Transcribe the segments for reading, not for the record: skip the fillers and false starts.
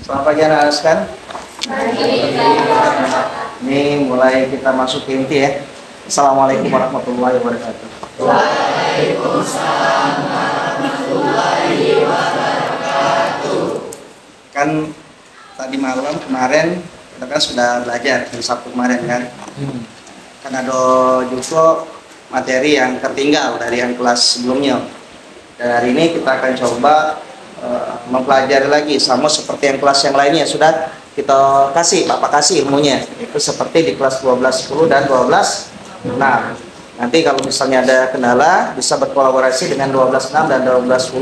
Selamat pagi anak-anak sekalian. Ini mulai kita masuk ke inti ya. Assalamualaikum warahmatullahi wabarakatuh. Waalaikumsalam warahmatullahi wabarakatuh. Kan tadi malam kemarin kita kan sudah belajar di Sabtu kemarin kan. Kan ada juga materi yang tertinggal dari yang kelas sebelumnya. Dan hari ini kita akan coba mempelajari lagi sama seperti yang kelas yang lainnya sudah kita Bapak kasih ilmunya. Itu seperti di kelas 12.10 dan 12.6. Nanti kalau misalnya ada kendala bisa berkolaborasi dengan 12.6 dan 12.10,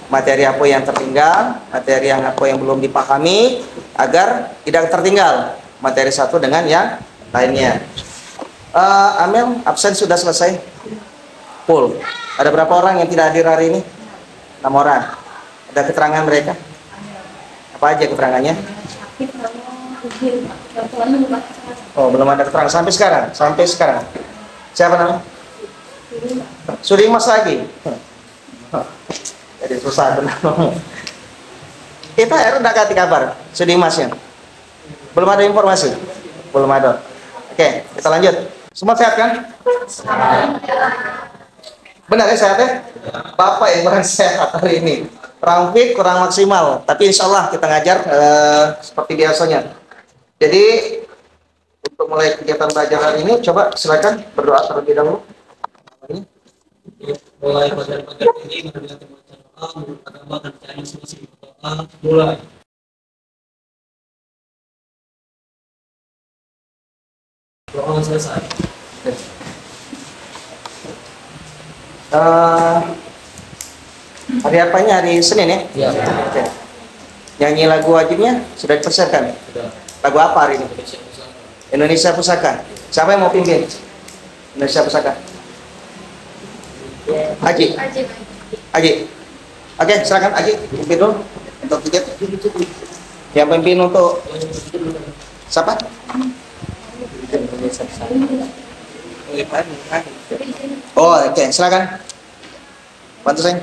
materi apa yang tertinggal, materi yang apa yang belum dipahami agar tidak tertinggal materi satu dengan yang lainnya. Amel, absen sudah selesai? Full. Ada berapa orang yang tidak hadir hari ini? 6 orang. Ada keterangan mereka? Apa aja keterangannya? Oh, belum ada keterangan sampai sekarang. Sampai sekarang. Siapa namanya? Sudimas lagi. Jadi susah benar. Kita udah kasih kabar Sudimasnya. Belum ada informasi? Belum ada. Oke, kita lanjut. Semua sehat kan? Benar ya sehat ya? Bapak yang kurang sehat hari ini. Kurang fit, kurang maksimal. Tapi insya Allah kita ngajar seperti biasanya. Jadi untuk mulai kegiatan belajar hari ini, coba silakan berdoa terlebih dahulu. Mulai pelajaran ini dengan membaca doa, menurut agama dan cari solusi doa. Mulai. Doa selesai. Hari apanya? Hari Senin ya? Iya. Oke. Nyanyi lagu wajibnya sudah dipersiapkan? Sudah. Lagu apa hari ini? Indonesia Pusaka. Siapa yang mau pimpin? Indonesia Pusaka. Aji. Aji. Oke, silakan Aji pimpin dulu untuk tiket. Yang pimpin untuk siapa? Oh, oke, silakan. Bantu saya.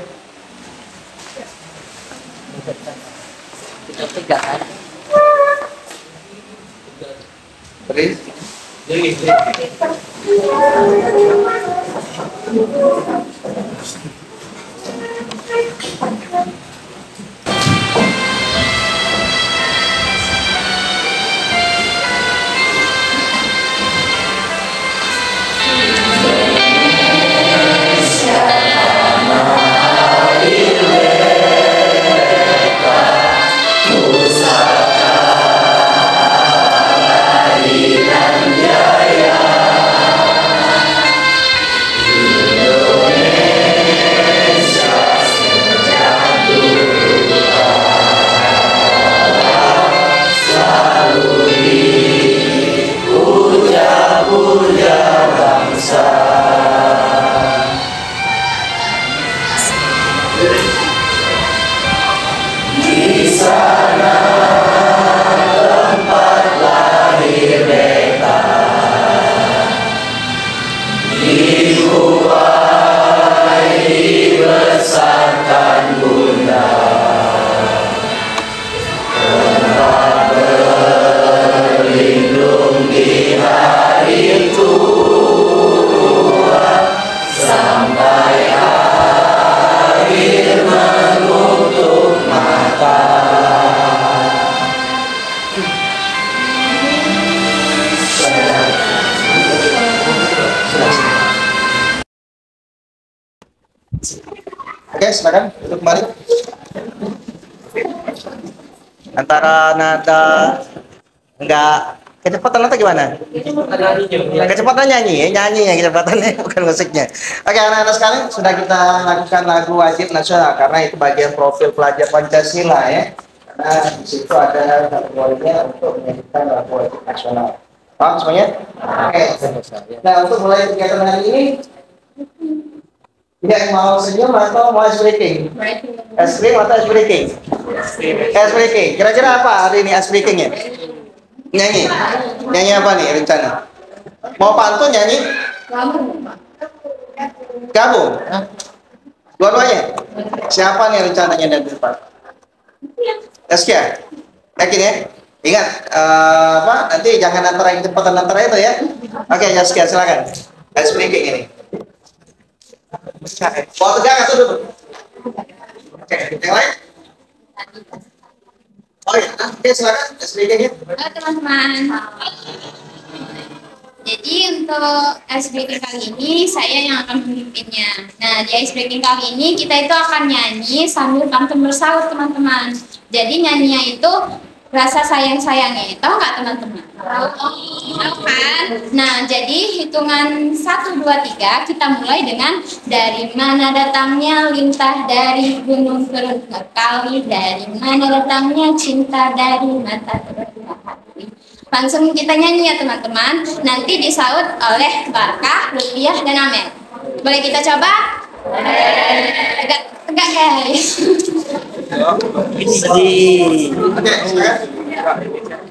Tiga kan? Beri. Oke, silakan duduk kembali. Antara nada enggak kecepatan atau gimana? Kecepatan nyanyi ya kecepatannya bukan musiknya. Oke, anak-anak sekalian sudah kita lakukan lagu wajib nasional karena itu bagian profil pelajar Pancasila ya. Karena di situ ada kategorinya untuk menyanyikan lagu wajib nasional. Paham semuanya? Oke. Nah, untuk mulai kegiatan hari ini, dia mau senyum atau mau ice breaking? Ice cream atau ice breaking? Ice breaking. Kira-kira apa hari ini ice breakingnya? Nyanyi. Nyanyi apa nih rencana? Mau pantun nyanyi? Gabung? Dua-duanya? Siapa nih rencananya dari depan? Eskia? Yakin ya? Ingat, nanti jangan antara yang cepat dan antara itu ya. Oke, Eskia silakan. Ice breaking ini. Mau tegak atau duduk? Oke, yang lain? Oh ya, oke silakan ice breaking-nya. Halo teman-teman. Jadi untuk ice breaking kali ini saya yang akan memimpinnya. Nah, di ice breaking kali ini kita itu akan nyanyi sambil pantun bersaut teman-teman. Jadi nyanyinya itu rasa sayang-sayangnya. Tahu nggak teman-teman? Tahu kan? Nah, jadi hitungan 1, 2, 3 kita mulai dengan dari mana datangnya lintah dari gunung kali, dari mana datangnya cinta dari mata terbelah hati. Langsung kita nyanyi ya teman-teman. Nanti disaut oleh Barkah, Rupiah, dan Amel. Boleh kita coba? Tegak, tegak guys. Oke, silakan.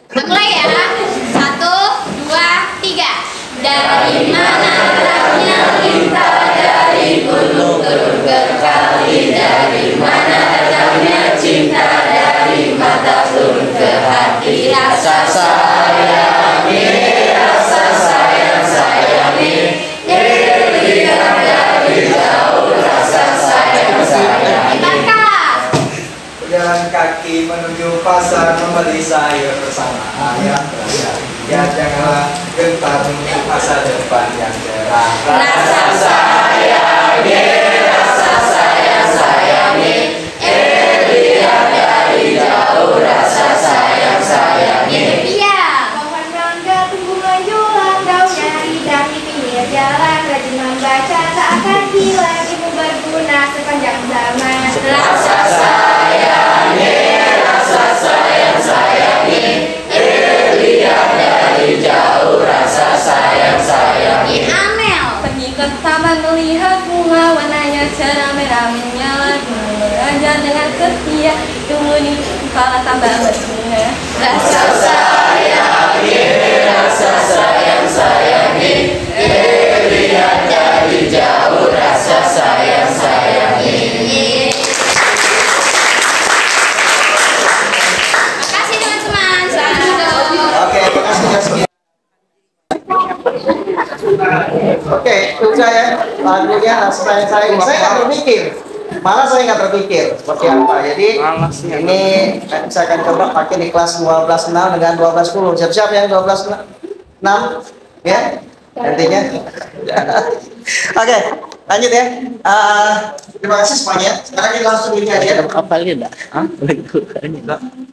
Kita mulai ya. 1, 2, 3. Dari mana datangnya lintah dari gunung turun ke kali, dari mana datangnya cinta dari mata turun ke hati. Rasa sayangi, rasa sayang-sayangi, dilihat dari jauh, rasa sayang-sayangi. Jalan kaki menuju pasar membeli sayur bersama ayah bunda. Ya janganlah gentar untuk masa depan yang cerah. Rasa sayangi, rasa sayang-sayangi, lihat dari jauh, rasa sayang-sayangi. Iya. Pohon mangga tumbuh menjulang, daunnya indah di pinggir jalan, rajin membaca tak akan hilang, ilmu berguna sepanjang zaman. Rasa sayangi, rasa sayang-sayangi, lihat dari jauh, rasa sayang-sayangi. Amel. Pergi ke taman melihat bunga, warnanya cerah merah menyala, belajar dengan setia, tunggu di kepala tambah berbunga. Rasa sayangi, rasa sayang-sayangi, lihat dari jauh, rasa sayang-sayangi. Makasih teman-teman, selamat duduk. Oke, makasih Eskia. Oke, itu saya lagunya saya nggak terpikir, malah saya nggak terpikir seperti apa. Jadi ini saya akan coba pakai di kelas 12.6 dengan 12.10. Siap-siap yang 12.6 ya nantinya. Oke, lanjut ya. Terima kasih semuanya. Sekarang kita langsung ini aja.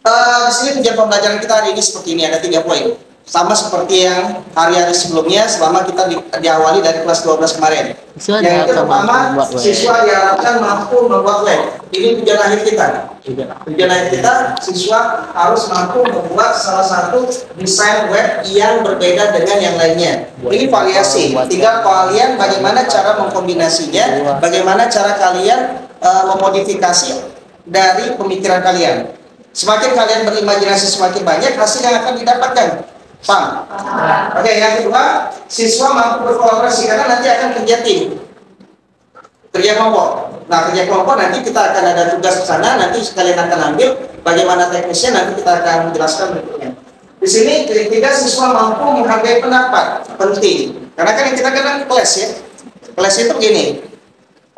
Di sini tujuan pembelajaran kita hari ini seperti ini, ada 3 poin. Sama seperti yang hari-hari sebelumnya selama kita diawali dari kelas 12 kemarin. Yang pertama, siswa diharapkan mampu membuat web. Ini tujuan akhir kita. Tujuan akhir kita, siswa harus mampu membuat salah satu desain web yang berbeda dengan yang lainnya. Ini variasi. Tinggal kalian bagaimana cara mengkombinasinya, bagaimana cara kalian memodifikasi dari pemikiran kalian. Semakin kalian berimajinasi semakin banyak hasil yang akan didapatkan. Paham? Oke, yang kedua, siswa mampu berkolaborasi karena nanti akan kerja tim, kerja kelompok. Nah, kerja kelompok nanti kita akan ada tugas ke sana, nanti kalian akan ambil bagaimana teknisnya, nanti kita akan menjelaskan berikutnya. Di sini ketiga, siswa mampu menghargai pendapat, penting. Karena kan yang kita kenal kelas ya. Kelas itu begini,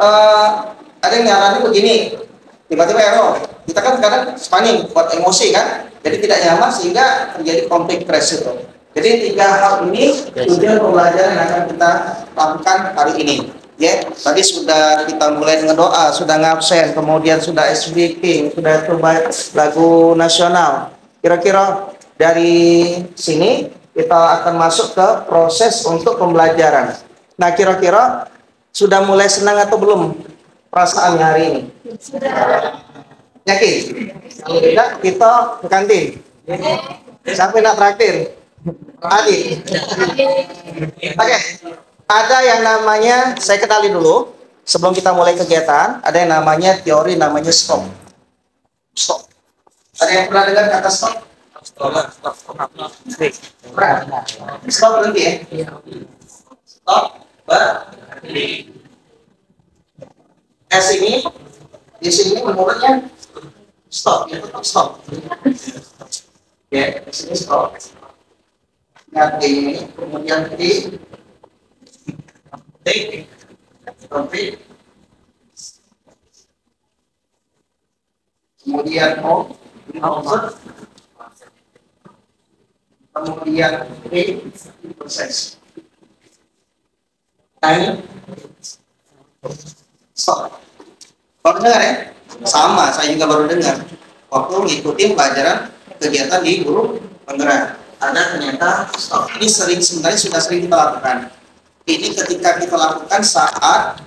ada yang nyaranin begini, tiba-tiba error. Kita kan kadang panik, buat emosi kan, jadi tidak nyaman sehingga terjadi konflik crash itu. Jadi 3 hal ini tujuan pembelajaran yang akan kita lakukan hari ini. Ya, tadi sudah kita mulai dengan doa, sudah ngabsen, kemudian sudah speaking, sudah coba lagu nasional. Kira-kira dari sini kita akan masuk ke proses untuk pembelajaran. Nah, kira-kira sudah mulai senang atau belum perasaannya hari ini? Yakin? Kalau tidak, kita ke kantin. Siapa yang nak traktir? Adi. Oke. Ada yang namanya, saya kenali dulu sebelum kita mulai kegiatan, ada yang namanya teori namanya stop. Stop. Ada yang pernah dengar kata stop? Pernah. Stop berhenti ya? Stop berhenti. S ini di sini menurutnya stop, ya tetap stop. Ya, di sini stop. Ingat ini, kemudian di take, berhenti. Kemudian over, kemudian proses. Time, stop. Baru dengar ya? Sama, saya juga baru dengar. Waktu ngikutin pelajaran kegiatan di guru penggerak. Ada ternyata stop. Ini sebenarnya sudah sering kita lakukan. Ini ketika kita lakukan saat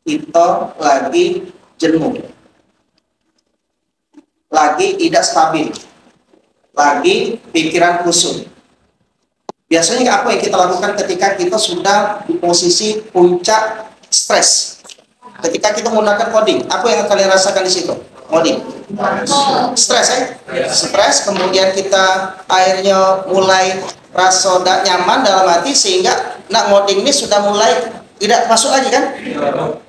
kita lagi jenuh, lagi tidak stabil, lagi pikiran kusut. Biasanya apa yang kita lakukan ketika kita sudah di posisi puncak stres? Ketika kita menggunakan coding, apa yang kalian rasakan di situ? Coding, stres ya? Stres, kemudian kita akhirnya mulai rasa tidak nyaman dalam hati sehingga nak ngoding ini sudah mulai tidak masuk lagi kan?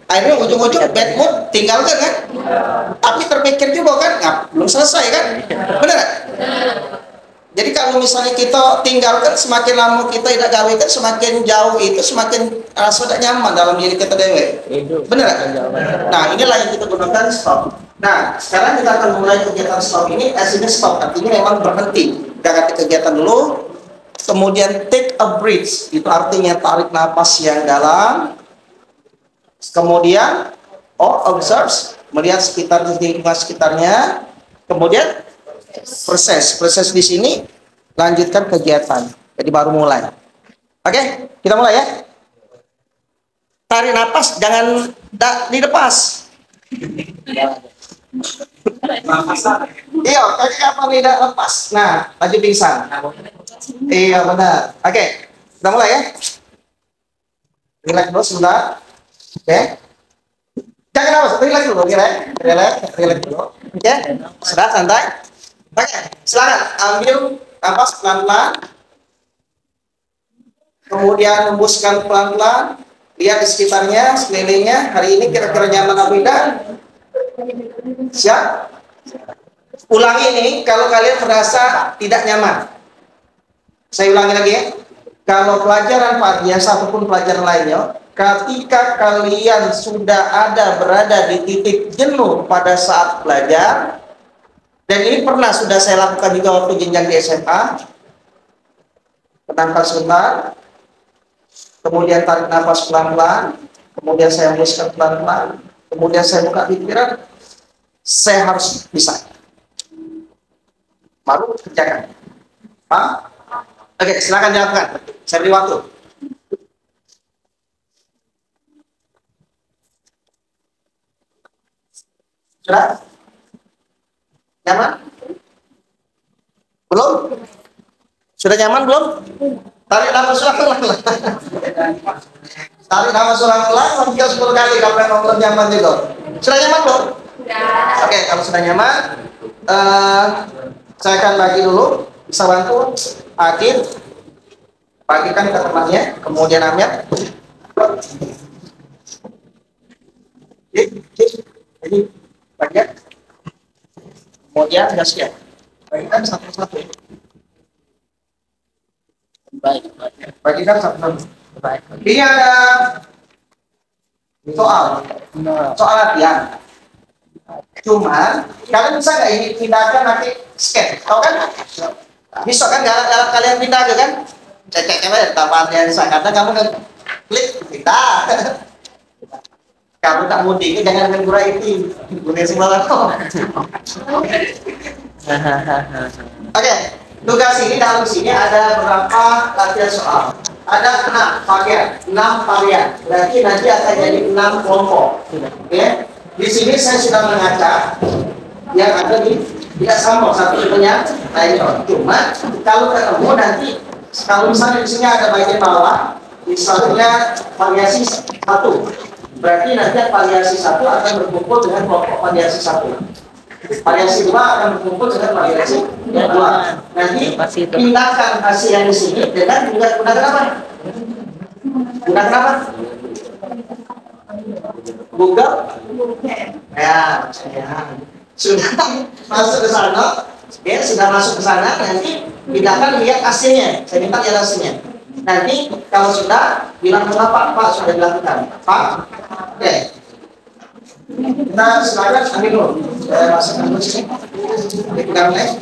Akhirnya ujung-ujung bad mood tinggalkan kan? Tapi terpikir juga kan? Nah, belum selesai kan? Benar kan? Jadi kalau misalnya kita tinggalkan, semakin lama kita tidak gawe kan, semakin jauh itu semakin rasa tidak nyaman dalam diri kita dewe. Benar kan? Nah, inilah yang kita gunakan stop. Nah, sekarang kita akan mulai kegiatan stop ini. S ini stop, artinya memang berhenti. Kita ganti kegiatan dulu. Kemudian take a breath, itu artinya tarik napas yang dalam. Kemudian observe, melihat sekitar lingkungan sekitarnya. Kemudian proses di sini lanjutkan kegiatan. Jadi baru mulai. Oke, kita mulai ya. Tarik napas, jangan dilepas. Iya, kaki kapan tidak lepas. Nah, laju pingsan. Iya benar. Oke, kita mulai ya. Relax dulu sebentar. Oke. Jangan apa, relax dulu, relax dulu. Oke, sudah santai. Oke, silakan ambil napas pelan-pelan. Kemudian hembuskan pelan-pelan. Lihat di sekitarnya, sekelilingnya. Hari ini kira-kira nyaman atau tidak? Siap? Ulangi ini kalau kalian merasa tidak nyaman. Saya ulangi lagi ya. Kalau pelajaran pagi ataupun pelajaran lainnya, ketika kalian sudah berada di titik jenuh pada saat belajar, dan ini sudah saya lakukan juga waktu jenjang di SMA, tenangkan sebentar, kemudian tarik nafas pelan-pelan, kemudian saya hembuskan pelan-pelan, kemudian saya buka pikiran, saya harus bisa. Baru kerjakan. Paham? Oke, silakan dilakukan. Saya beri waktu. Sudah? Nyaman? Belum? Sudah nyaman belum? Tarik nafas ulang. Tarik nafas ulang, sampai 10 kali kalau memang nyaman juga. Sudah nyaman belum? Sudah. Oke, kalau sudah nyaman, saya akan bagi dulu. Bisa bantu Adit bagikan ke temannya, kemudian Amir. Jadi bagian, kemudian gasnya bagikan satu-satu. Baik, bagikan satu-satu. Ini ada soal latihan. Cuman kalian bisa nggak ini pindahkan pakai scan, tahu kan? Bisa kan kalau kalian pindah kan? Cek-cek aja tambahannya bisa, karena kamu kan klik pindah. Kalau tak mudik, jangan dengan gura itu. Gura sembalang. Oke, tugas ini dalam sini ada berapa latihan soal? Ada 6 varian. Berarti nanti akan jadi 6 kelompok. Oke. Di sini saya sudah mengacak yang ada di tidak sama satu punya lain. Cuma kalau ketemu nanti kalau misalnya di sini ada bagian bawah, misalnya variasi 1. Berarti nanti variasi 1 akan berkumpul dengan kelompok variasi 1. Variasi 2 akan berkumpul dengan variasi yang 2. Nanti pindahkan hasil yang di sini dengan gunakan apa? Gunakan apa? Google. Ya. Sudah masuk ke sana. Ya, sudah masuk ke sana. Nanti pindahkan lihat hasilnya. Saya minta lihat hasilnya. Nanti kalau sudah bilang sama Pak sudah dilakukan. Pak. Oke. Kita silakan ambil dulu. Saya masukkan dulu sini. Dipegang mulai.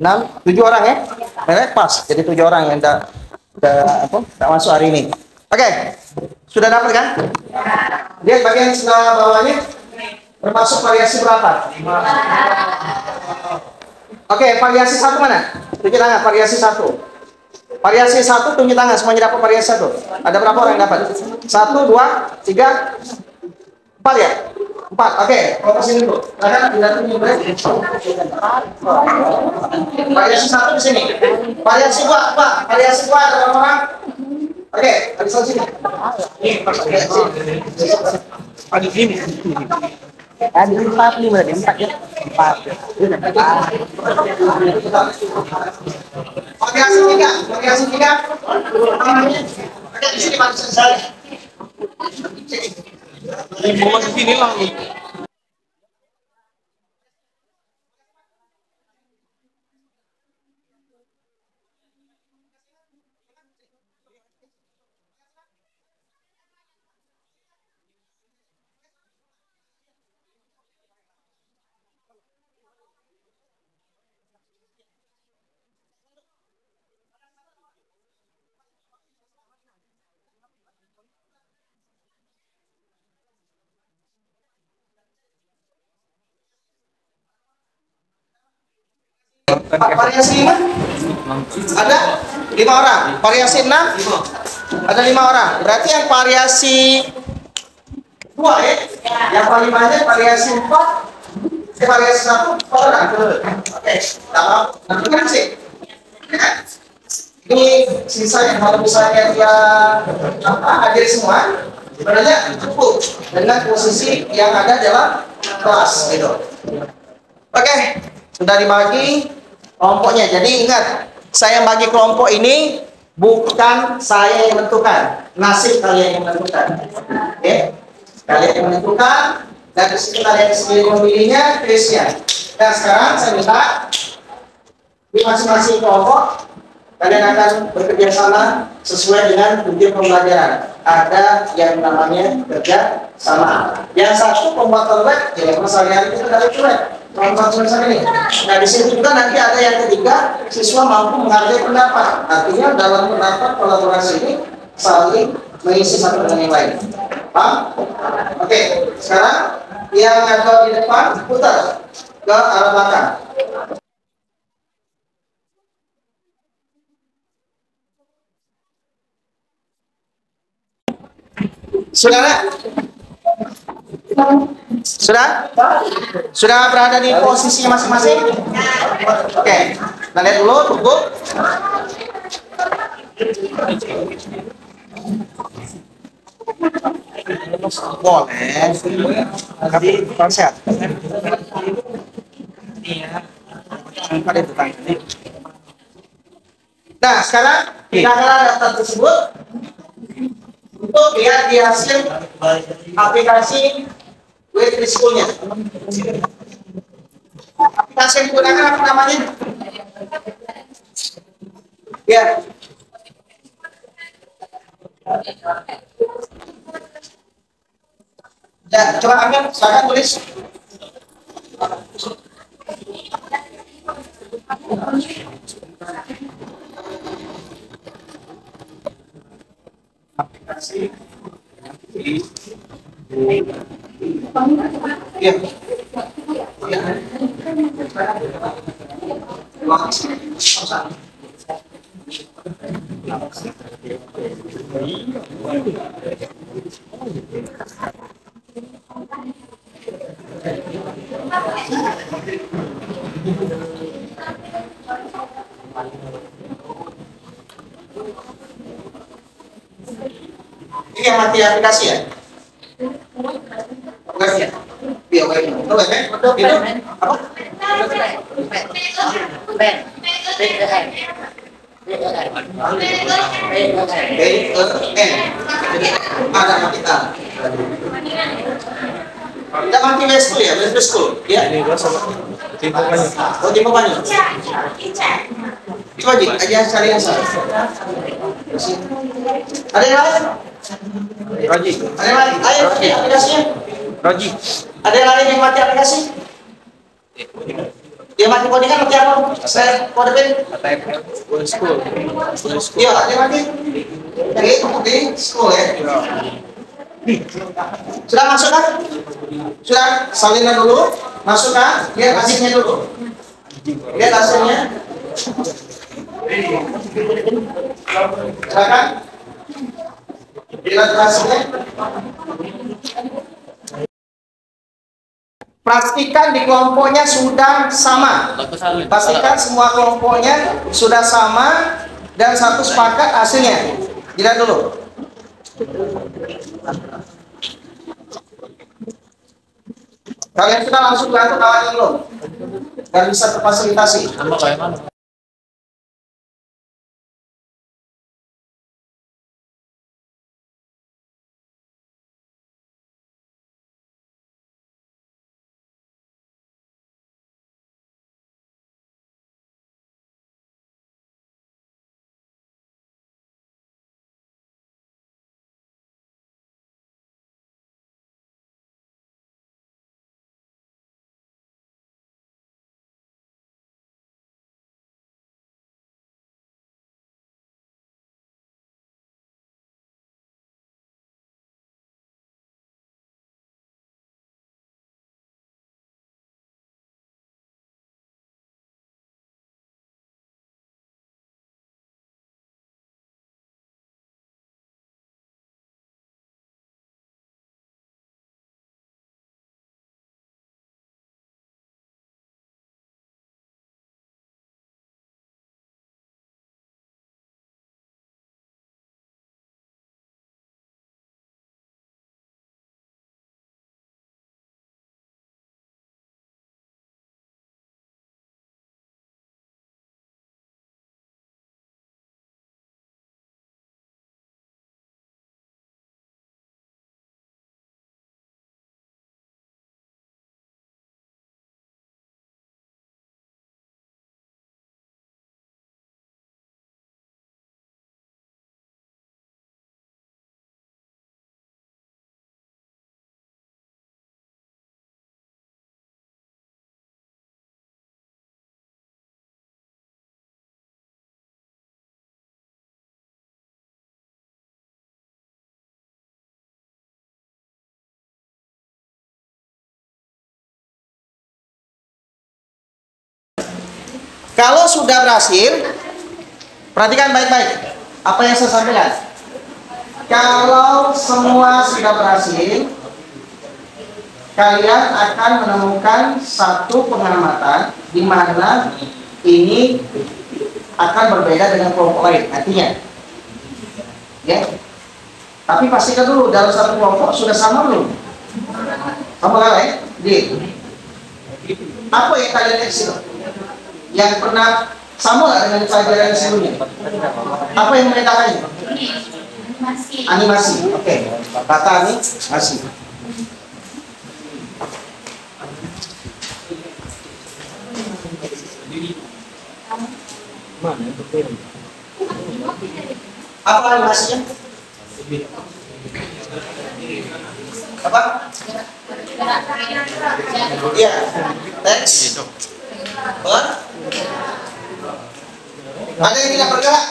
Enam, 7 orang ya? Pas. Jadi 7 orang yang tidak masuk hari ini. Oke, sudah dapat kan? Lihat bagian sebelah bawahnya. Termasuk variasi berapa? 5. Oke, variasi 1 mana? Tunjuk tangan, variasi 1. Variasi 1 tunjuk tangan, semuanya dapat variasi 1. Ada berapa orang yang dapat? 1, 2, 3, 4 ya? 4, oke, fokus ini dulu. Karena tidak tunjuk variasi 1 di sini. Variasi 2, Pak. Variasi 2 ada berapa orang? Oke, habis sini. Ada ini. Ada 4, 5, ada 4 ya. 4. Variasi 3, variasi 3. Oke, di sini Pak. Mau masuk sini lah. Variasi 5 ada 5 orang. Variasi 6 ada 5 orang. Berarti yang variasi 2 ya. Yang paling banyak variasi 4. Variasi 1 orang. Oke, terima kasih. Ini sisanya kalau misalnya dia hadir semua, sebenarnya cukup dengan posisi yang ada dalam kelas gitu. Oke, sudah dibagi kelompoknya. Jadi ingat, saya bagi kelompok ini bukan saya yang menentukan, nasib kalian yang menentukan. Oke, kalian yang menentukan dan disitu kalian sendiri memilihnya, tulisnya. Dan sekarang saya minta di masing-masing kelompok kalian akan bekerja sama sesuai dengan tujuan pembelajaran. Ada yang namanya kerja sama. Yang satu pembuatan web, jadi masalahnya itu dari web. contoh semester ini. Nah, di situ juga nanti ada yang ketiga, siswa mampu menghargai pendapat. Artinya dalam pendapat kolaborasi ini saling mengisi satu dengan yang lain. Paham? Oke, sekarang yang ada di depan putar ke arah belakang. Saudara, sudah berada di posisinya masing-masing? Oke, kita lihat dulu, tunggu. Boleh, tapi konsep. Nah, sekarang gunakanlah data tersebut untuk lihat di hasil aplikasi Web3School-nya. Aplikasi yang digunakan apa namanya? Ya. Ya, coba ambil, silakan tulis. Aplikasi. Ya. Ini yang mati aplikasi ya? Bukan ya? Iya, baik. Itu apa? Ada kita. Kita mati Web3School ya, Web3School. Ya. Oh, Timur Banyu. Itu aja cari yang salah. Ada yang lain? Roji. Ada yang lain? Ayo, aplikasinya. Roji. Ada yang lain yang mati aplikasi? Dia mati codingan mati apa? Saya kode pin. School. Iya, ada yang mati. Di school ya. Sudah masuk kan? Sudah salinnya dulu. Masuk kan? Lihat hasilnya dulu. Lihat hasilnya. Silakan. Lihat hasilnya. Pastikan di kelompoknya sudah sama. Pastikan semua kelompoknya sudah sama dan satu sepakat hasilnya. Lihat dulu. Kalian sudah langsung bantu kawannya belum? Dan bisa terfasilitasi. Kalau sudah berhasil, perhatikan baik-baik apa yang saya sampaikan. Kalau semua sudah berhasil, kalian akan menemukan satu pengamatan di mana ini akan berbeda dengan kelompok lain nantinya. Ya. Tapi pastikan dulu dalam satu kelompok sudah sama belum? Sama nggak ya? Apa yang kalian lihat sih? Yang pernah sama nggak dengan pelajaran sebelumnya? Apa yang membedakannya? Animasi. Oke. Kata animasi. Apa animasinya? Apa? Iya. Teks. Ada yang tidak bergerak?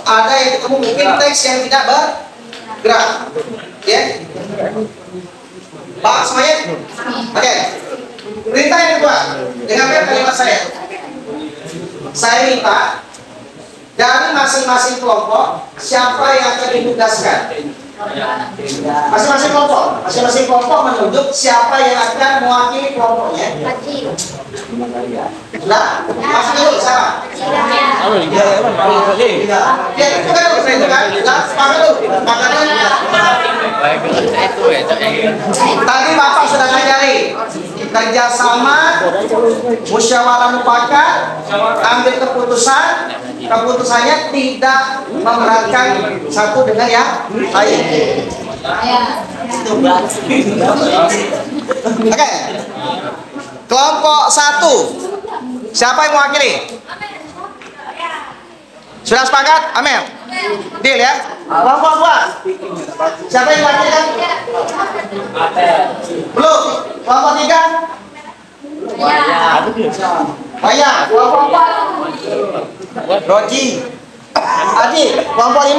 Ada yang ketemu mungkin teks yang tidak bergerak. Ya. Pak semuanya? Oke. Perintah yang kedua. Dengarkan kalimat saya. Saya minta dari masing-masing kelompok siapa yang akan ditugaskan. Masing-masing kelompok menunjuk siapa yang akan mewakili kelompoknya. Nah, masuk dulu sama. Ya, itu kan sepakat dulu. Tadi Bapak sudah ngajari kerjasama, musyawarah mufakat, ambil keputusannya tidak memberatkan satu dengan yang lain. Oke. Kelompok 1. Siapa yang mewakili? Sudah sepakat? Amel. Deal ya. Kelompok 2. Siapa yang mewakili kan? Belum. Kelompok 3. Maya. Kelompok 4. Roji. Adi. Kelompok 5.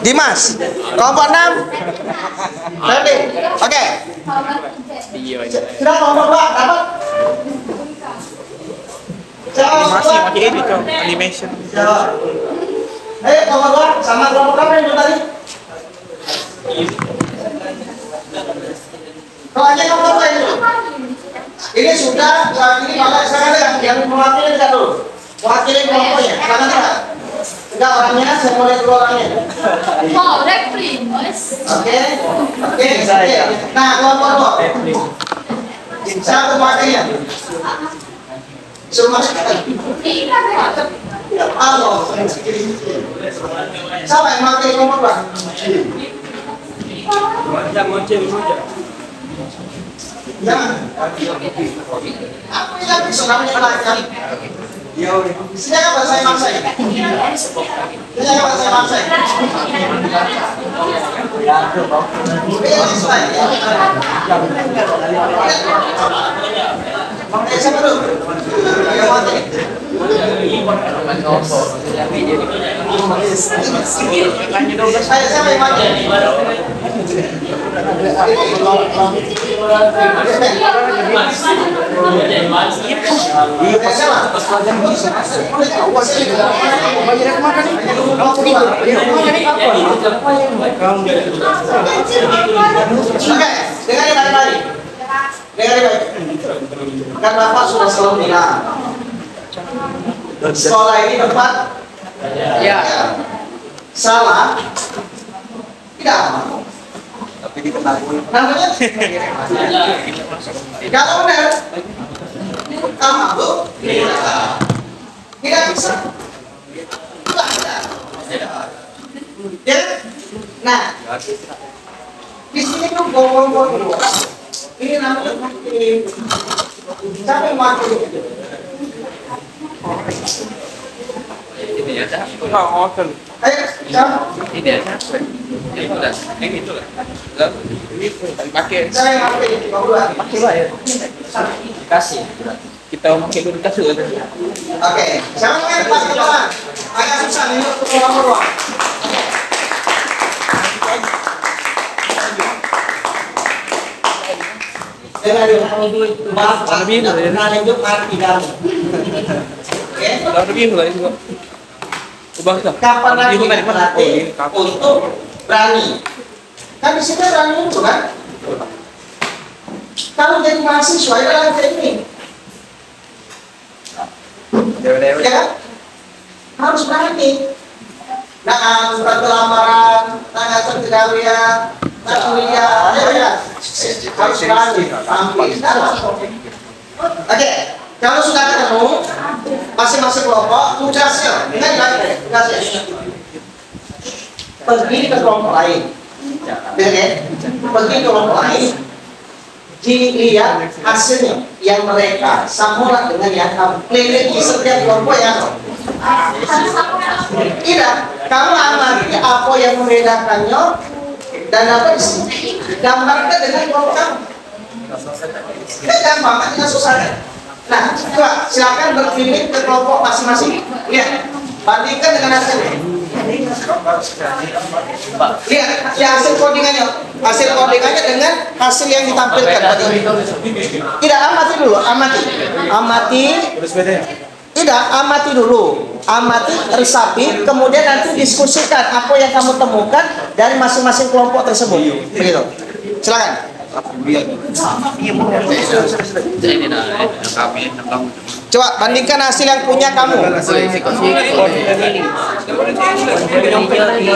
Dimas. Kelompok 6. Ferdi. Oke. Sudah kelompok 2 dapat? Animasi pakai ini tuh, animation. Kelompok 2 sama kelompok berapa yang tadi? Kelompok kelompok lain dulu. Ini sudah mewakili Bapak sekarang yang mewakili kita dulu. Wakili kelompoknya. Karena enggak orangnya, saya mulai dulu orangnya. Oke. Nah, kelompok 2. Siapa wakilnya? Semua halo. Siapa yang mewakili kelompok 2? Jangan. Aku yang bisa namanya pelajar. Sejak kapan saya maksa? Sejak kapan saya maksa? Siapa dulu? Siapa yang maju? Kan Bapak sudah selalu bilang sekolah ini tempat salah tidak apa, tapi diketahui namanya kalau benar kamu tidak bisa ya. Nah di sini tuh gol-gol ini namanya siapa yang wakil? Ini ya, oh, Ayo, siapa? ini ya, itu lah, itu lah. Ini pakai, Saya yang wakil, pakai lah ya. Kasih, kita pakai dulu kasih. Oke, siapa yang pas ke bawah? Agak susah nih untuk keluar. dengan bapak tidak menunjuk arti kamu. Oke? Kapan lagi berarti untuk berani? Kan di sini berani itu kan? Kalau jadi mahasiswa itu adalah kayak ini. Ya kan? Harus berani. Nah, surat lamaran, tanggal pergaulian, kuliah, ya. Harus berani. Oke, kalau sudah ketemu masing-masing kelompok, tugasnya, ingat kan? Tugasnya pergi ke kelompok lain. Oke, pergi ke kelompok lain. Dilihat hasilnya yang mereka sama dengan yang kamu keliling di setiap kelompok yang tidak, kamu amati apa yang membedakannya dan apa gambarkan dengan kelompok kamu. Gampang, tidak susah. Nah, coba silakan berpindah ke kelompok masing-masing. Lihat, bandingkan dengan hasilnya. Lihat, ya hasil codingannya. Hasil codingannya dengan hasil yang ditampilkan tadi. Tidak, amati dulu, amati. Tidak, amati dulu. Amati, resapi, kemudian nanti diskusikan apa yang kamu temukan dari masing-masing kelompok tersebut. Begitu. Silakan. Coba bandingkan hasil yang punya kamu.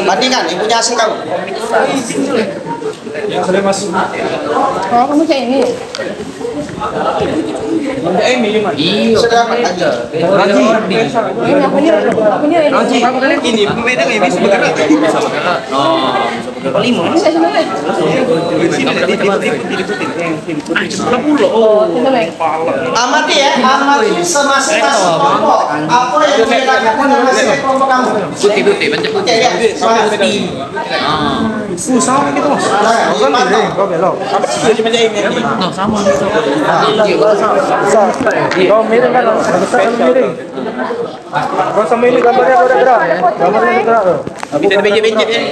Bandingkan yang punya hasil kamu. Oh, kamu kayak ini. Sudah dapat aja. Ini pembeda nggak bisa bergerak. Amati ya, amati masing-masing kelompok. Apa yang membedakan dengan masing-masing kelompok kamu? Putih banyak. Oke ya, semangat. Sama gitu mas. Kau miring, kau belok. Sama. Kau miring kan, besar kan miring. Kau sama ini gambarnya kau udah gerak. Gambarnya gerak tuh. Bisa dibejek-bejek ya.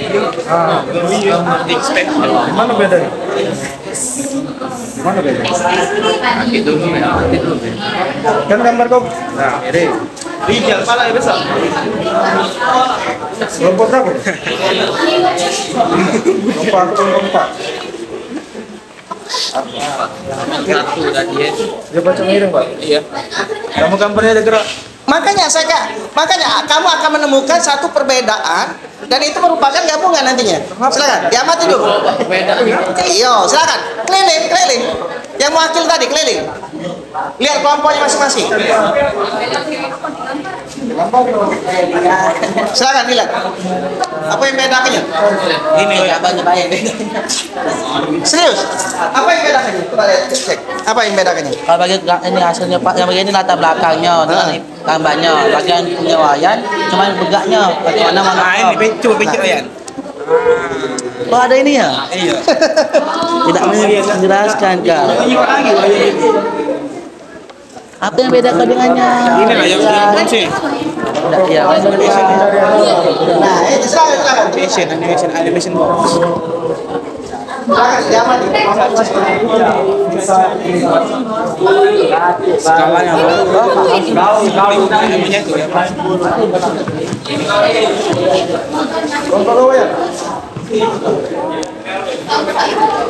Mana bedanya? Mana bedanya? Itu ya. Kan gambar kau. Nah, miring. Rijal pala ya besar. Kelompok berapa? Kelompok. Satu tadi ya. Dia baca miring pak. Iya. Kamu gambarnya ada gerak. Makanya kamu akan menemukan satu perbedaan dan itu merupakan gabungan nantinya. Silakan, diamati dulu. Iya, silakan. Keliling. Yang mewakil tadi keliling. Lihat kelompoknya masing-masing. Silakan dilihat. Apa yang bedakannya? Ini abangnya banyak bedanya. Serius? Apa yang bedakannya? Coba lihat, cek. Apa yang bedakannya? Kalau bagi ini hasilnya Pak, yang begini latar belakangnya, ini gambarnya, bagian punya wayan, cuma begaknya, bagaimana mana? Ini coba pikir Ayan. Oh ada ini ya? Iya. Tidak menjelaskan kan? Apa yang bedakan dengannya? Ini lah yang kunci. Tidak, ya. Nah, itu silakan. Animation box. Silakan, diamati. Skalanya namanya itu ya.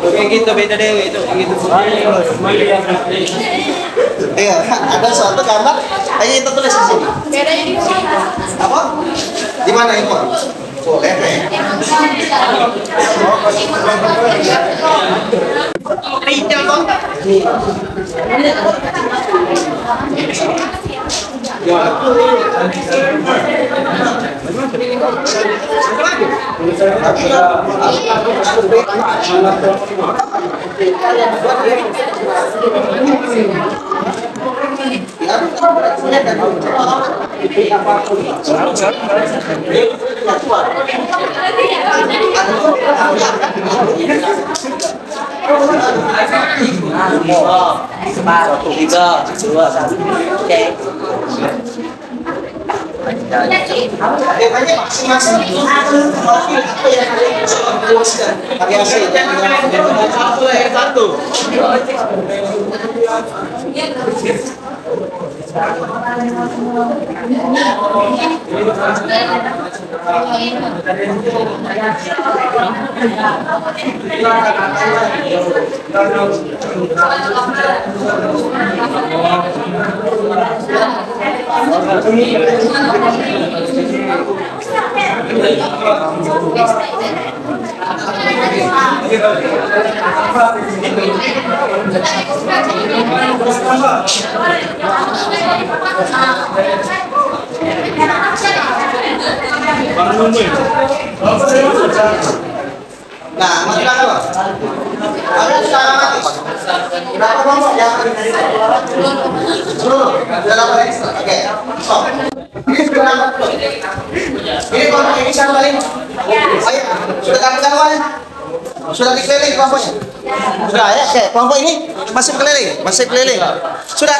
Kayak gitu beda deh itu gitu. Iya, ada suatu gambar. Ayo kita tulis di sini. Bedanya di mana? Apa? Di mana info? Boleh deh. Rijal toh? Satu, tiga, dua, satu. Oke. Temanya masing-masing profil apa yang jelaskan variasi satu. Nah, masalah apa? Ada sekarang mati. Berapa kelompok yang sudah dapat ekstra? Oke. Stop. Ini sudah dapat belum? Ini kelompok ini siapa lain? Ayo, sudah dapat kawan? Sudah dikeliling kelompoknya? Sudah ya? Oke, kelompok ini masih keliling. Sudah?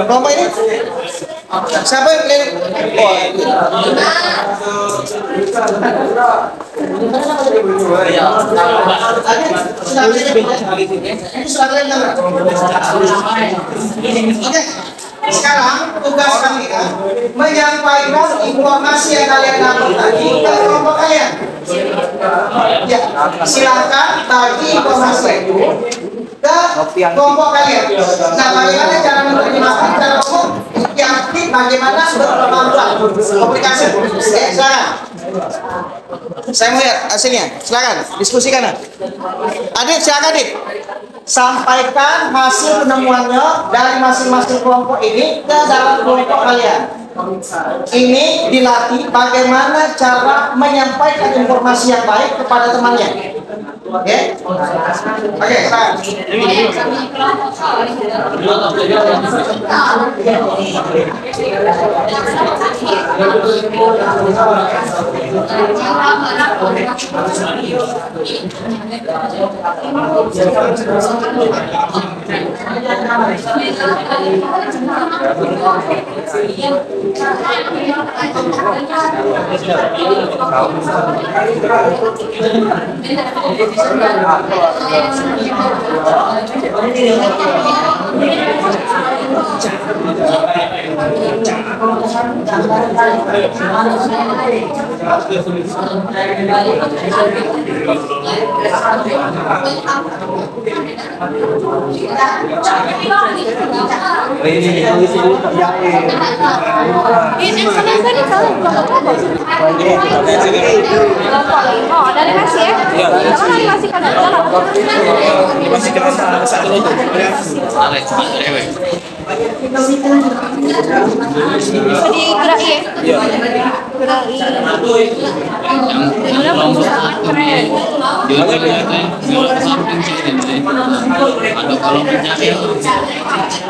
Kelompok ini? Siapa yang keliling? Oh, ini. Oke, sekarang tugas kalian menyampaikan informasi yang kalian dapat tadi ke kelompok kalian. Ya, silakan bagi informasi itu ke kelompok kalian. Nah, bagaimana cara menerjemahkan secara umum? Yang aktif bagaimana berkemampuan komunikasi. Oke, silakan. Saya mau lihat hasilnya. Silakan diskusikan. Adit, silakan Adit. Sampaikan hasil penemuannya dari masing-masing kelompok ini ke dalam kelompok kalian. Ini dilatih bagaimana cara menyampaikan informasi yang baik kepada temannya. Oke? Oke, silakan. Oh, ada animasi ya? Jangan animasi kan digerak ya? Gerak keren.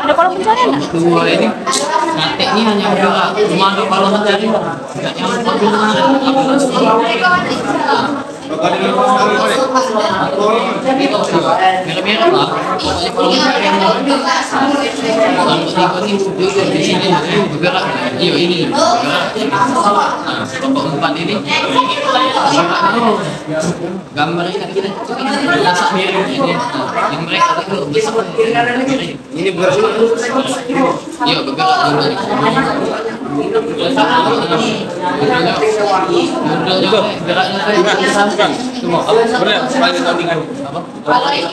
Ada kolom pencarian nggak? Dua ini ngateknya hanya bergerak, cuma ada kolom mencari nggak nyampe merah-merah lah, pokoknya kolom pencarian kalau ikut di sini bergerak, iya ini bergerak. Nah, kelompok 4 ini bergerak gambar ini kita masak mirip ini, yang mereka itu besar ini bergerak, iya bergerak geraknya semua benar sekali tandingan apa ini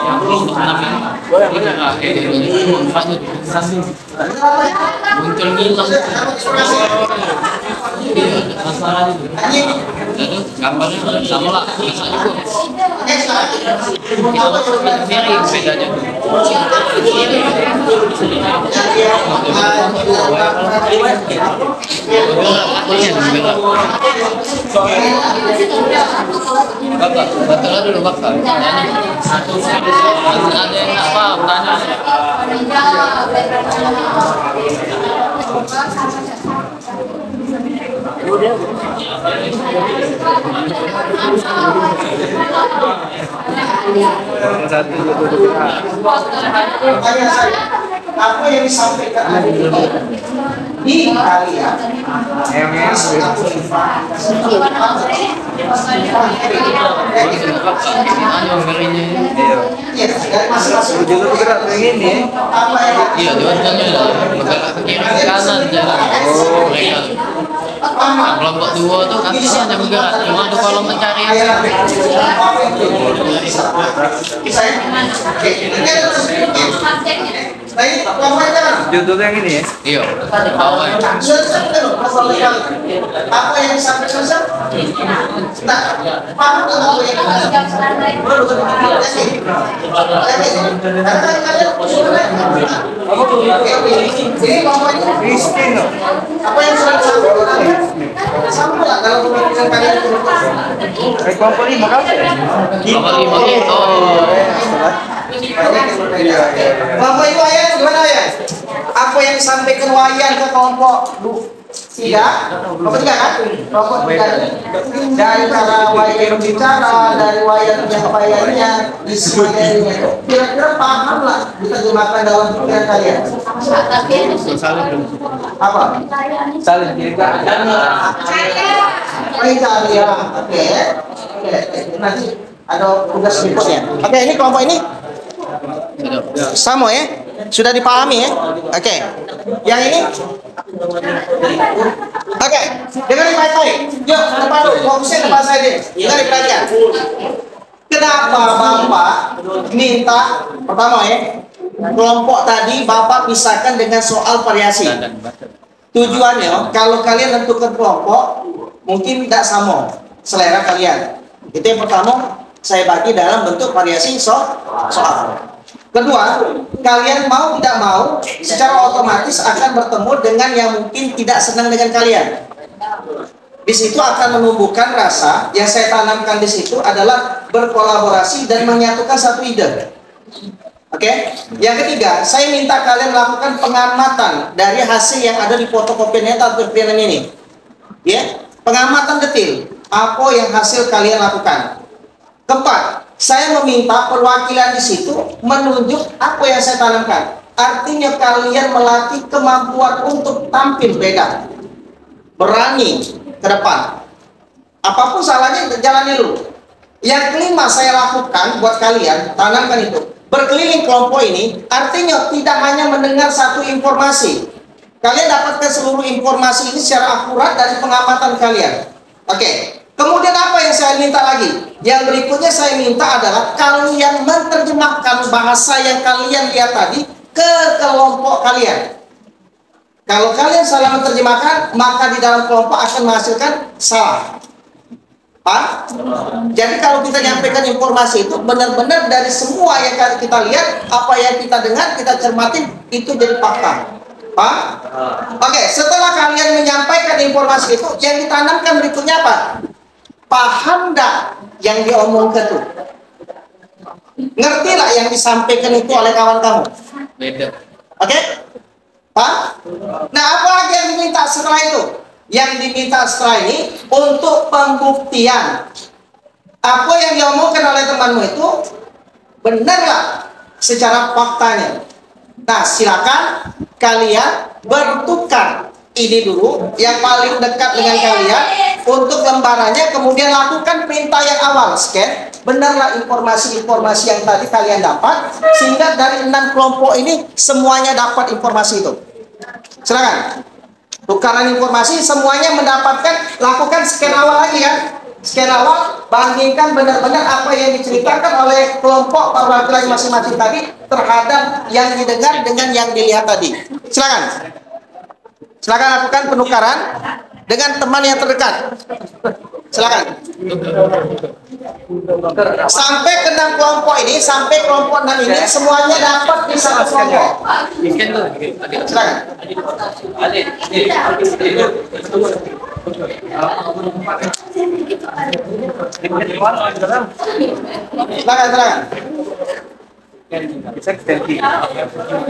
yang kelompok 6 ini muncul ngilang masalah itu jadi gambarnya sama lah bisa juga mirip bedanya bakal dulu bakal ada yang apa tanya Satu duduk. Pertanyaan saya, apa yang disampaikan di kalian? Dulu bergerak kayak gini. Iya, dia kan bergerak ke kiri ke kanan jalan. Mereka. Nah, kelompok dua tuh kakinya hanya bergerak, cuma ada kolom pencarian. Judul yang ini ya. Iya, bawah. Apa yang disampaikan Ustaz? Nah, paham nggak apa yang ini ngomongnya apa yang sudah disampaikan? Sama nggak kalau pemikiran kalian? Kelompok 5 kan? Kelompok 5 gitu. Kelompok itu Wayan gimana ya? Apa yang disampaikan Wayan ke kelompok 3? Kelompok 3 kan? Kelompok 3 dari cara Wayan berbicara, dari Wayan penyampaiannya, diskusinya, kira-kira paham lah diterjemahkan dalam pikiran kalian. Apa? Saling kiri kanan. Ya, oke. Nanti ada tugas berikutnya. Oke, ini kelompok ini sama ya? Sudah dipahami ya? Oke. Yang ini? Oke. Dengarin baik-baik. Yuk, depan dulu. Fokusnya depan saya deh. Dengarin perhatian. Kenapa Bapak minta pertama ya? Kelompok tadi Bapak pisahkan dengan soal variasi. Tujuannya kalau kalian tentukan kelompok mungkin tidak sama selera kalian. Itu yang pertama saya bagi dalam bentuk variasi soal. Kedua, kalian mau tidak mau secara otomatis akan bertemu dengan yang mungkin tidak senang dengan kalian. Di situ akan menumbuhkan rasa yang saya tanamkan di situ adalah berkolaborasi dan menyatukan satu ide. Oke? Yang ketiga, saya minta kalian melakukan pengamatan dari hasil yang ada di fotokopian atau printan ini. Ya, pengamatan detil apa yang hasil kalian lakukan. Keempat, saya meminta perwakilan di situ menunjuk apa yang saya tanamkan. Artinya kalian melatih kemampuan untuk tampil beda, berani ke depan. Apapun salahnya jalani dulu. Yang kelima saya lakukan buat kalian, tanamkan itu. Berkeliling kelompok ini artinya tidak hanya mendengar satu informasi. Kalian dapatkan seluruh informasi ini secara akurat dari pengamatan kalian. Oke. Kemudian apa yang saya minta lagi? Yang berikutnya saya minta adalah kalian menerjemahkan bahasa yang kalian lihat tadi ke kelompok kalian. Kalau kalian salah menerjemahkan, maka di dalam kelompok akan menghasilkan salah. Pak? Jadi kalau kita nyampaikan informasi itu benar-benar dari semua yang kita lihat, apa yang kita dengar, kita cermatin, itu jadi fakta. Pak? Oke, setelah kalian menyampaikan informasi itu, yang ditanamkan berikutnya apa? Paham nggak yang diomongkan itu? Ngerti lah yang disampaikan itu oleh kawan kamu? Beda. Oke? Pak? Nah, apa lagi yang diminta setelah itu? Yang diminta setelah ini untuk pembuktian. Apa yang diomongkan oleh temanmu itu benar nggak secara faktanya? Nah, silakan kalian bertukar ini dulu yang paling dekat dengan kalian untuk lembarannya, kemudian lakukan perintah yang awal, scan benarlah informasi-informasi yang tadi kalian dapat, sehingga dari 6 kelompok ini semuanya dapat informasi itu. Silakan tukaran informasi, semuanya mendapatkan, lakukan scan awal lagi ya. Scan awal, bandingkan benar-benar apa yang diceritakan oleh kelompok perwakilan masing-masing tadi terhadap yang didengar dengan yang dilihat tadi. Silakan. Silakan lakukan penukaran dengan teman yang terdekat. Silakan. Sampai ke 6 kelompok ini, sampai kelompok 6 ini semuanya dapat di satu kelompok. Silakan. Silakan. Bisa extensi.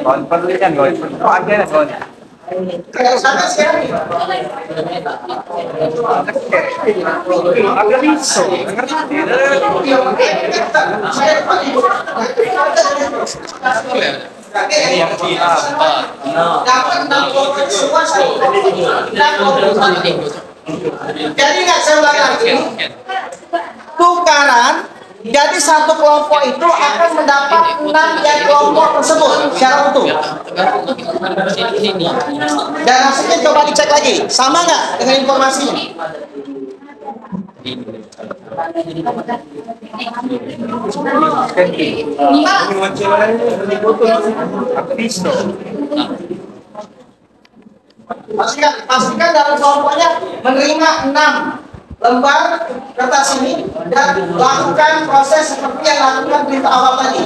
Kawan perlu kan, kawan. Oh, ada kawan. Kayak sana sekarang nih. Agak bisa. Ini yang Dapat 60 semua satu. Jadi nggak saya ulang lagi. Tukaran. Jadi satu kelompok itu akan mendapat 6 yang kelompok tersebut secara utuh. Dan hasilnya coba dicek lagi, sama nggak dengan informasinya? Pastikan dalam kelompoknya menerima 6 lembar kertas ini dan lakukan proses seperti yang lakukan di awal tadi.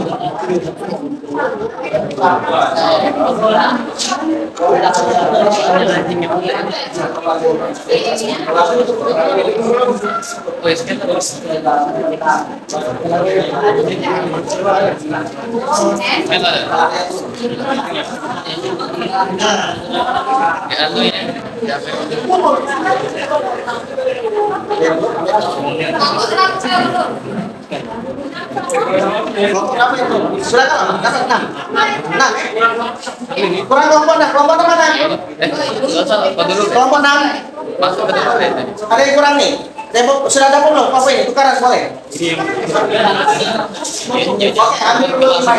Kenapa itu? Silakan, dapat 6. Nah, kurang kelompok mana? Kelompok 6. Ada yang kurang nih? Sudah ada belum? Apa ini? Tukaran boleh? Oke, ambil dulu 5.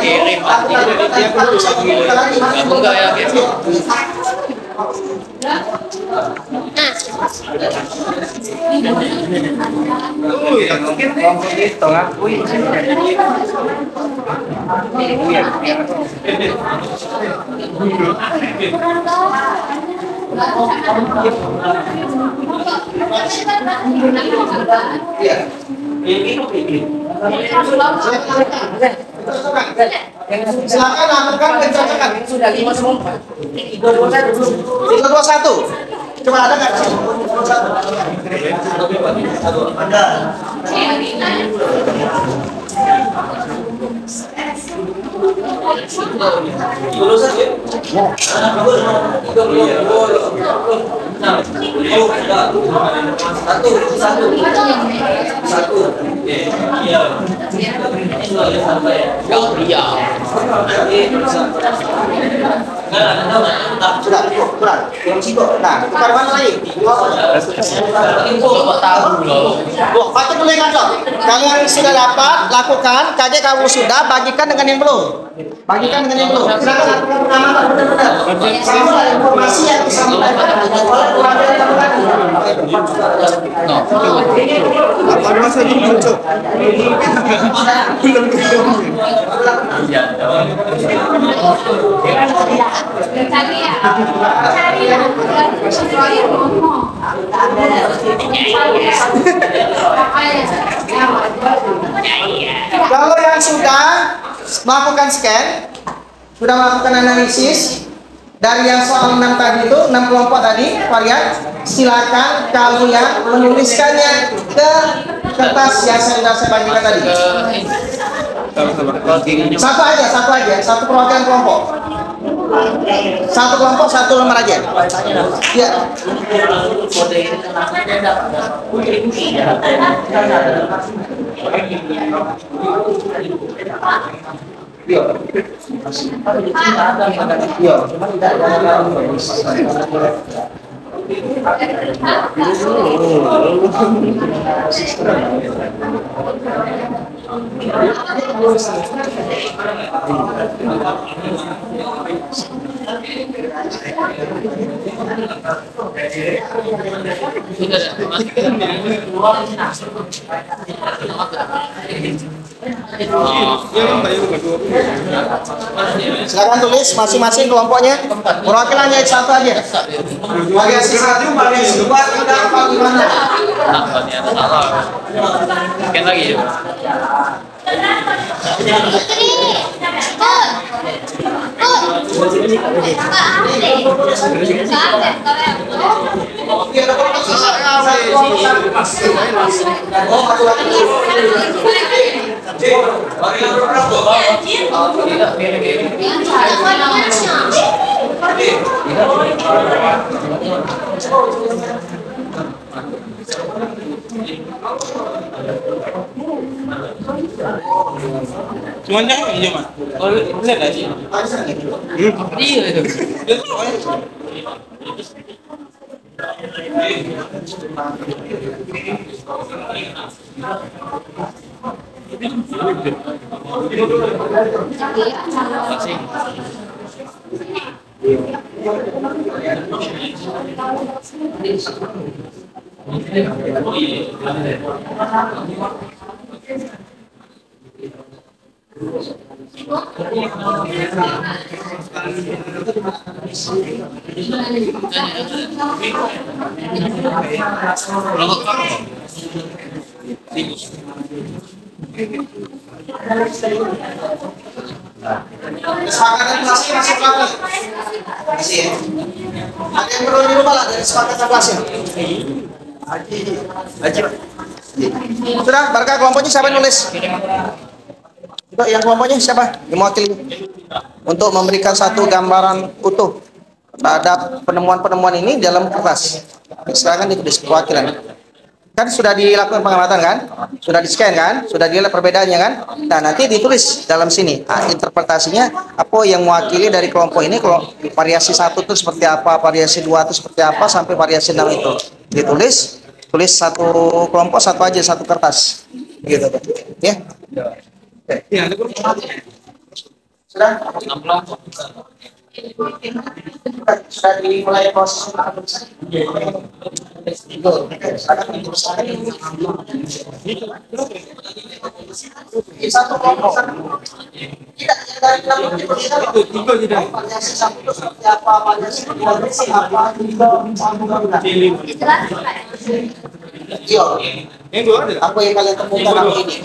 Silakan lakukan pencocokan. Sudah 5 semua. 321. Coba ada nggak? 321. Ada. Sudah, kurang. Nah, tukar mana lagi? Pakai dulu yang ada. Kalian sudah dapat, lakukan. Kaji kamu sudah, bagikan dengan yang belum. Bagikan dengan yang belum. Silakan lakukan pengamatan benar-benar. Sama informasi yang disampaikan oleh keluarga yang tadi. Apa masa ini muncul? Kalau yang sudah melakukan scan, sudah melakukan analisis dari yang soal 6 tadi itu, 6 kelompok tadi varian, silakan kalau yang menuliskannya ke kertas yang sudah saya bagikan tadi. Satu aja, satu perwakilan kelompok. Satu kelompok, satu lembar aja. Ya. Silakan tulis masing-masing kelompoknya. Perwakilannya satu aja. Variasi 1, variasi 2, 3, 4, 5. Mungkin lagi ya. Semuanya hijau mas. Oh, lihat aja. Iya itu. Kesepakatan kelasnya masuk lagi. Masih ya. Ada yang perlu dirubah lah dari kesepakatan kelasnya. Haji. Sudah, Barka kelompoknya siapa yang nulis? Coba yang kelompoknya siapa? Yang mewakili untuk memberikan satu gambaran utuh terhadap penemuan-penemuan ini dalam kertas. Silakan ditulis perwakilan. Kan sudah dilakukan pengamatan kan? Sudah di-scan kan? Sudah dilihat perbedaannya kan? Nah, nanti ditulis dalam sini. Nah, interpretasinya apa yang mewakili dari kelompok ini, kalau variasi 1 itu seperti apa, variasi 2 itu seperti apa, sampai variasi 6 itu. Ditulis, tulis satu kelompok satu aja, satu kertas. Gitu. Ya. Sudah? Sudah dimulai proses satu kelompok tidak dari tiga tidak variasi satu seperti apa, variasi dua seperti apa, iya apa yang kalian temukan hari ini?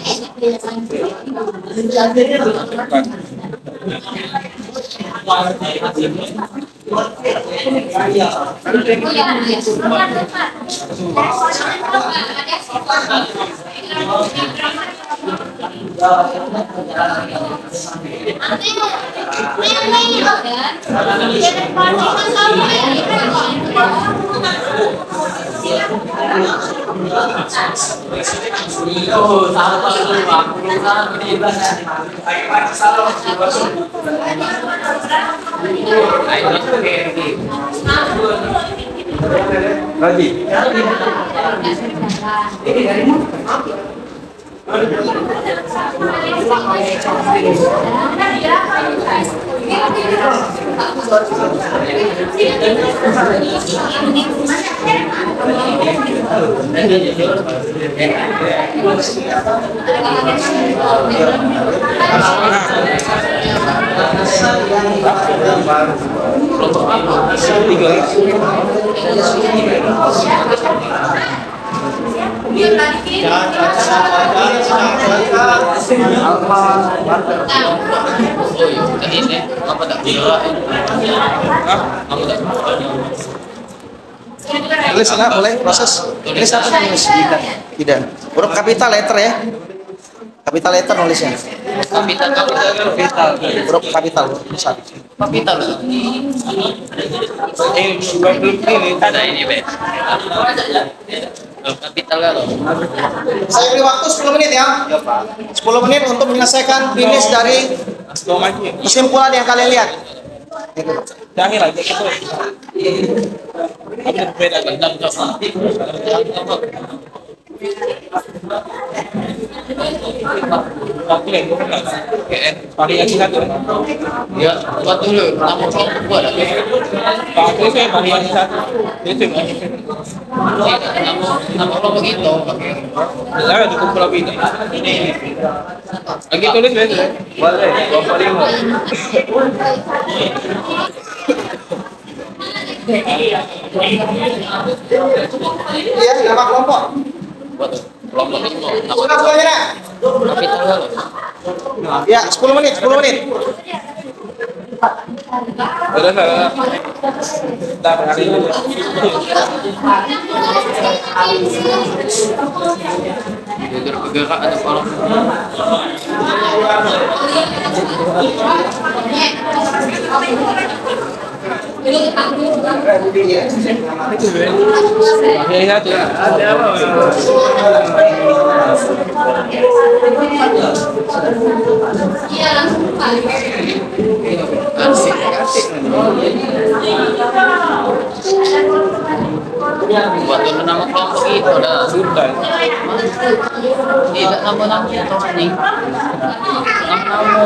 Tulis enggak boleh proses. Ini siapa yang nulis? Tidak. Huruf kapital letter ya. Kapital letter nulisnya. Kapital. Huruf kapital besar. Kapital. Ada ini, Be. Kapital kalau. Saya beri waktu 10 menit ya. 10 menit untuk menyelesaikan finish dari kesimpulan yang kalian lihat. Jangan lagi gitu. Apa berbeda variasi satu. Ya, buat dulu. Nama kelompok gua ada. Pakai saya variasi satu. Itu Nama kelompok itu. ada cukup lebih ini. Lagi tulis besok. Boleh. 25. Iya, nama kelompok. Buat kelompok itu. Sudah semuanya nak? Kapital kalau. Ya, 10 menit, 10 menit. Sudah saya. Dah berhari. Gerak ada kolom. Iya, langsung Pak. Buat dulu nama kelompok itu dah. Tidak nama-nama itu ini. Nama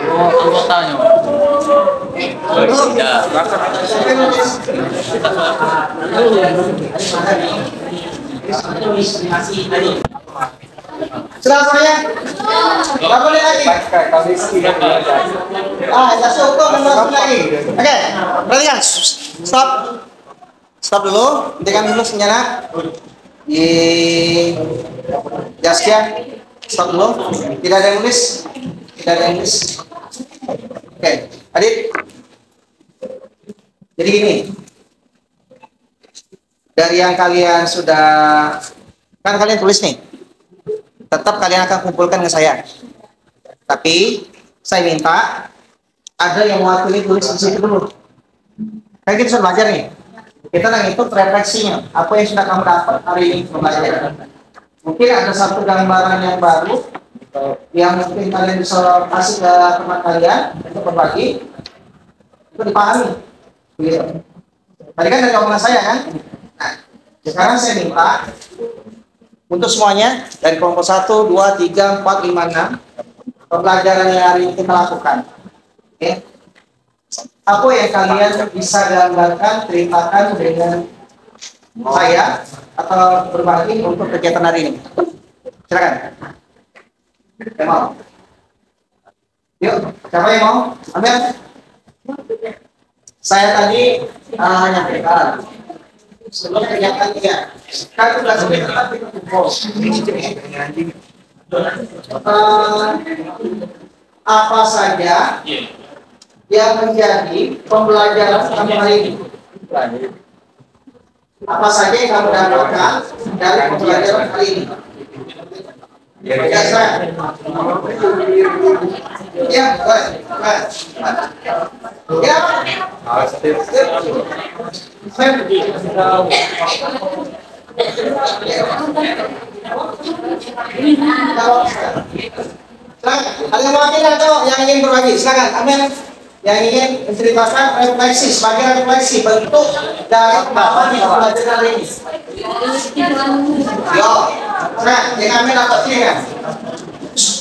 anggotanya. Tidak. Sudah saya? Nggak boleh lagi. Ya cukup menurut lagi. Oke, perhatikan. Stop. Stop dulu. Hentikan dulu senjata. Di Jaskia. Stop dulu. Tidak ada yang nulis. Tidak ada yang nulis. Oke, Adit. Jadi gini. Dari yang kalian sudah, kan kalian tulis nih. Tetap kalian akan kumpulkan ke saya. Tapi saya minta ada yang mewakili tulis di situ dulu. Kan kita sudah belajar nih. Kita nang itu refleksinya. Apa yang sudah kamu dapat hari ini pembelajaran. Mungkin ada satu gambaran yang baru yang mungkin kalian bisa kasih ke teman kalian untuk berbagi. Itu dipahami. Gitu. Tadi kan dari omongan saya kan. Nah, sekarang saya minta untuk semuanya dari kelompok 1, 2, 3, 4, 5, 6 pembelajaran yang hari ini kita lakukan. Oke. Apa yang kalian bisa gambarkan, ceritakan dengan saya atau berbagi untuk kegiatan hari ini? Silakan. Yang mau? Yuk, siapa yang mau? Ambil. Saya tadi nyampaikan sebelum kegiatan 3 kan sudah tetap kita kumpul. Apa saja yang menjadi pembelajaran kamu hari ini? Apa saja yang kamu dapatkan dari pembelajaran hari ini? Ya, saya. Ya, baik. Ya. Ada yang mewakili atau yang ingin berbagi? Silakan, Amin. Yang ingin menceritakan refleksi sebagai refleksi bentuk dari apa yang kita belajar hari ini. Yo, nah, yang Amin dapat sini kan?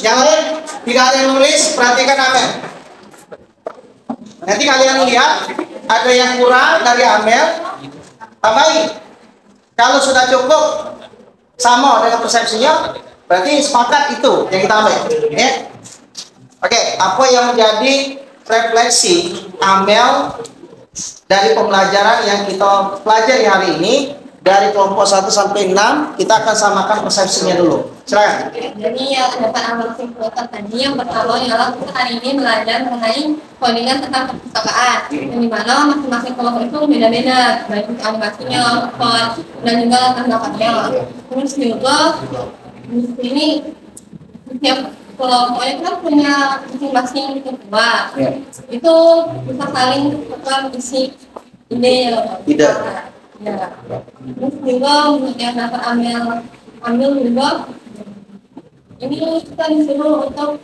Yang lain tidak ada yang nulis, perhatikan Amin. Nanti kalian lihat ada yang kurang dari Amel, tambahin. Kalau sudah cukup sama dengan persepsinya, berarti sepakat itu yang kita ambil. Ya. Oke, apa yang menjadi refleksi Amel dari pembelajaran yang kita pelajari hari ini dari kelompok 1 sampai 6, kita akan samakan persepsinya dulu. Silakan. Jadi yang dapat ambil kesimpulan tadi yang pertama ialah kita hari ini belajar mengenai codingan tentang perpustakaan, yang dimana masing-masing kelompok itu beda-beda, baik animasinya, font, dan juga pendapatnya. Terus juga di sini setiap kelompoknya kan punya masing-masing ketua. Itu bisa saling tukar isi ide. Ya. Terus juga yang dapat ambil juga ini kita disuruh untuk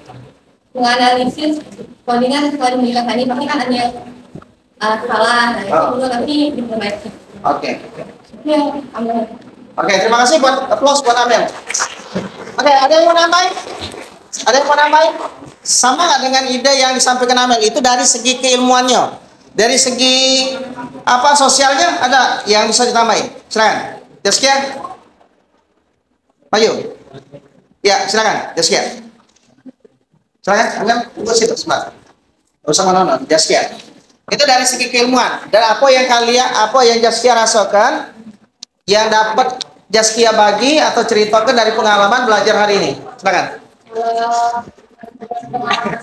menganalisis codingan sesuai dengan tadi, pasti kan ada yang salah, nah itu juga nanti diperbaiki. Oke. Ya, ambil. Oke, terima kasih buat applause buat Amel. Oke, ada yang mau nambahin? Ada yang mau nambahin? Sama nggak dengan ide yang disampaikan Amel? Itu dari segi keilmuannya, dari segi apa sosialnya ada yang bisa ditambahin? Silakan. Jaskia, maju. Ya, silakan. Jaskia. Silakan. Amel, tunggu situ sebentar. Gak usah mana-mana. Jaskia. Itu dari segi keilmuan. Dan apa yang Jaskia rasakan, yang dapat Jaskia bagi atau ceritakan dari pengalaman belajar hari ini. Silakan.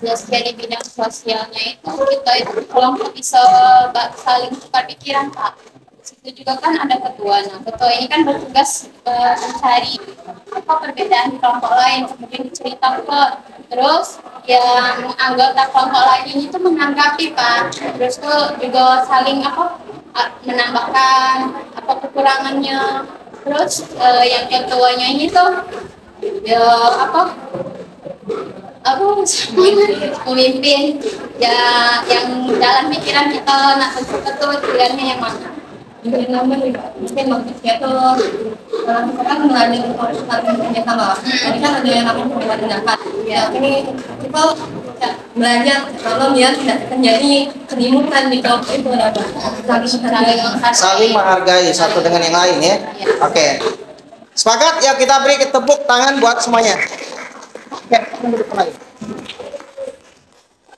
Jaskia di bidang sosialnya itu kita itu kelompok bisa saling tukar pikiran, Pak. Itu juga kan ada ketua. Nah, ketua ini kan bertugas mencari apa perbedaan di kelompok lain, kemudian diceritakan. Terus yang anggota kelompok lain itu menanggapi, Pak. Terus tuh juga saling menambahkan apa kekurangannya. Terus yang ketuanya ini tuh ya apa pemimpin ya yang dalam pikiran kita nak tentu pilihannya yang mana. Mungkin maksudnya tuh sekarang melalui kerja sama. Tadi kan ada yang namanya pendapat. Ya ini kita belajar kalau dia tidak terjadi kerimutan di kelompok itu ada Saling menghargai satu dengan yang lain ya. Oke. Sepakat ya, kita beri tepuk tangan buat semuanya. Oke, duduk lagi.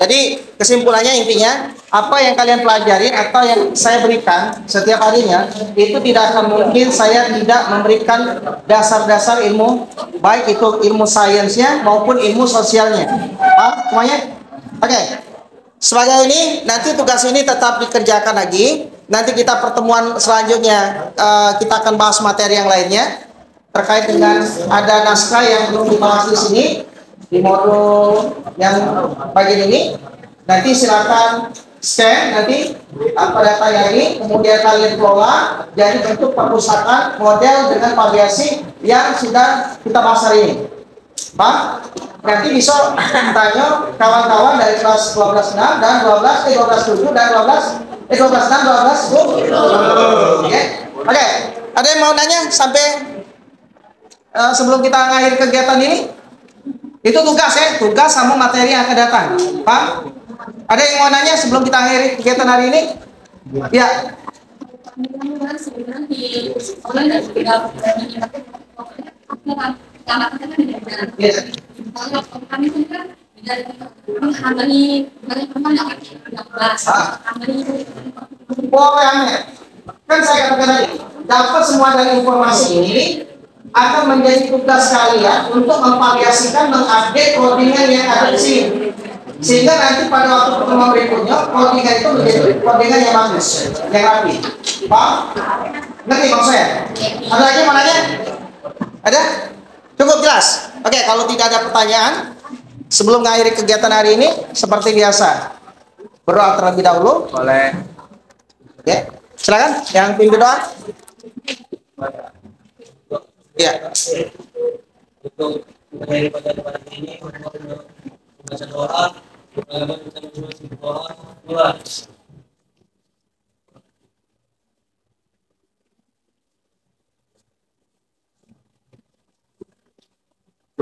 Jadi kesimpulannya intinya apa yang kalian pelajari atau yang saya berikan setiap harinya itu tidak akan mungkin saya tidak memberikan dasar-dasar ilmu, baik itu ilmu sainsnya maupun ilmu sosialnya. Paham semuanya? Oke. Sebagai ini nanti tugas ini tetap dikerjakan lagi. Nanti kita pertemuan selanjutnya kita akan bahas materi yang lainnya terkait dengan ada naskah yang belum dibahas di sini. Di modul yang bagian ini nanti silakan scan nanti apa datanya ini, kemudian kalian kelola jadi bentuk perpustakaan model dengan variasi yang sudah kita bahas hari ini. Pak, nanti bisa tanya kawan-kawan dari kelas 12.6 dan 12.7 dan 12.6 12.10. Oke, ada yang mau nanya sampai sebelum kita mengakhiri kegiatan ini? Itu tugas ya, tugas sama materi yang akan datang. Pak, ada yang mau nanya sebelum kita akhiri kegiatan hari ini? Ya. Kan saya katakan tadi, dapat semua dari informasi ini akan menjadi tugas kalian untuk memvariasikan, mengupdate codingan yang ada di sini, sehingga nanti pada waktu pertemuan berikutnya codingan itu menjadi codingan yang bagus, yang rapi. Paham? Ngerti maksudnya? Ada lagi mau nanya? Ada? Cukup jelas? Oke, kalau tidak ada pertanyaan sebelum mengakhiri kegiatan hari ini seperti biasa berdoa terlebih dahulu. Boleh. Oke, silakan yang pimpin doa. Ya. Untuk mengakhiri pada debat ini, membaca doa, kita doa.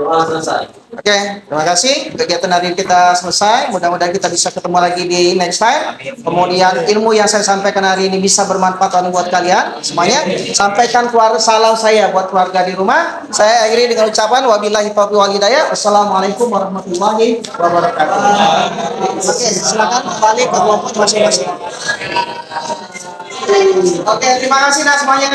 Doa selesai. Oke, terima kasih. Kegiatan hari ini kita selesai. Mudah-mudahan kita bisa ketemu lagi di next time. Kemudian ilmu yang saya sampaikan hari ini bisa bermanfaat buat kalian semuanya. Sampaikan salam saya buat keluarga di rumah. Saya akhiri dengan ucapan wabillahi taufiq wal hidayah. Wassalamualaikum warahmatullahi wabarakatuh. Oke, silakan kembali ke kelompok masing-masing. Oke, terima kasih semuanya.